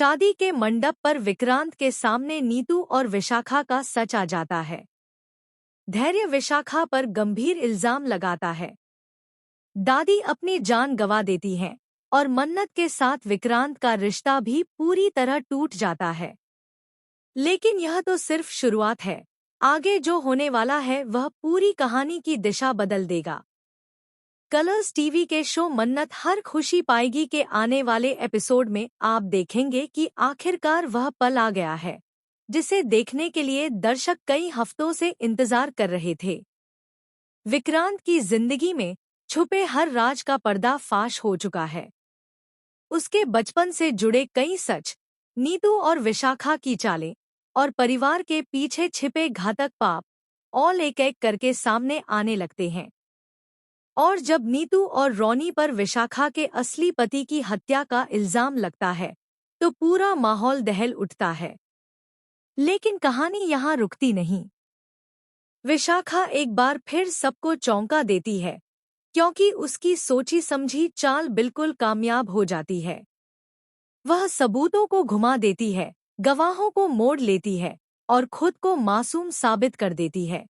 शादी के मंडप पर विक्रांत के सामने नीतू और विशाखा का सच आ जाता है। धैर्य विशाखा पर गंभीर इल्जाम लगाता है। दादी अपनी जान गंवा देती हैं और मन्नत के साथ विक्रांत का रिश्ता भी पूरी तरह टूट जाता है। लेकिन यह तो सिर्फ शुरुआत है। आगे जो होने वाला है वह पूरी कहानी की दिशा बदल देगा। कलर्स टीवी के शो मन्नत हर खुशी पाएगी के आने वाले एपिसोड में आप देखेंगे कि आखिरकार वह पल आ गया है जिसे देखने के लिए दर्शक कई हफ्तों से इंतजार कर रहे थे। विक्रांत की जिंदगी में छुपे हर राज का पर्दा फाश हो चुका है। उसके बचपन से जुड़े कई सच, नीतू और विशाखा की चालें और परिवार के पीछे छिपे घातक पाप ऑल एक एक करके सामने आने लगते हैं। और जब नीतू और रोनी पर विशाखा के असली पति की हत्या का इल्जाम लगता है तो पूरा माहौल दहल उठता है। लेकिन कहानी यहाँ रुकती नहीं। विशाखा एक बार फिर सबको चौंका देती है क्योंकि उसकी सोची समझी चाल बिल्कुल कामयाब हो जाती है। वह सबूतों को घुमा देती है, गवाहों को मोड़ लेती है और खुद को मासूम साबित कर देती है।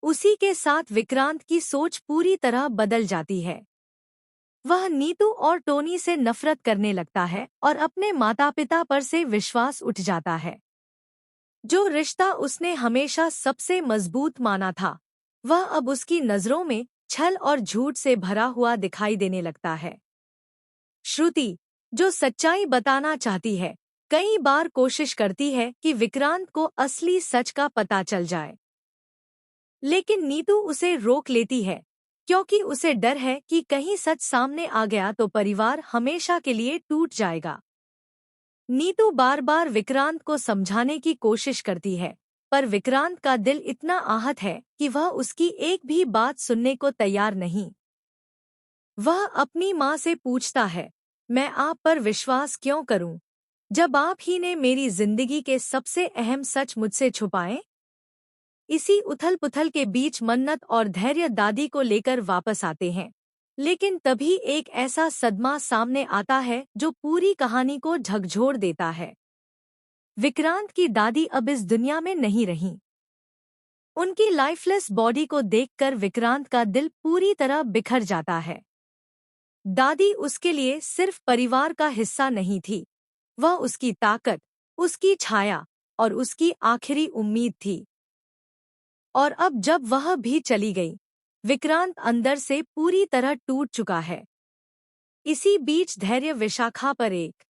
उसी के साथ विक्रांत की सोच पूरी तरह बदल जाती है। वह नीतू और टोनी से नफरत करने लगता है और अपने माता पिता पर से विश्वास उठ जाता है। जो रिश्ता उसने हमेशा सबसे मजबूत माना था वह अब उसकी नजरों में छल और झूठ से भरा हुआ दिखाई देने लगता है। श्रुति, जो सच्चाई बताना चाहती है, कई बार कोशिश करती है कि विक्रांत को असली सच का पता चल जाए। लेकिन नीतू उसे रोक लेती है क्योंकि उसे डर है कि कहीं सच सामने आ गया तो परिवार हमेशा के लिए टूट जाएगा। नीतू बार बार विक्रांत को समझाने की कोशिश करती है, पर विक्रांत का दिल इतना आहत है कि वह उसकी एक भी बात सुनने को तैयार नहीं। वह अपनी माँ से पूछता है, मैं आप पर विश्वास क्यों करूं, जब आप ही ने मेरी जिंदगी के सबसे अहम सच मुझसे छुपाए। इसी उथल-पुथल के बीच मन्नत और धैर्य दादी को लेकर वापस आते हैं। लेकिन तभी एक ऐसा सदमा सामने आता है जो पूरी कहानी को झकझोर देता है। विक्रांत की दादी अब इस दुनिया में नहीं रहीं। उनकी लाइफलेस बॉडी को देखकर विक्रांत का दिल पूरी तरह बिखर जाता है। दादी उसके लिए सिर्फ परिवार का हिस्सा नहीं थी, वह उसकी ताकत, उसकी छाया और उसकी आखिरी उम्मीद थी। और अब जब वह भी चली गई, विक्रांत अंदर से पूरी तरह टूट चुका है। इसी बीच धैर्य विशाखा पर एक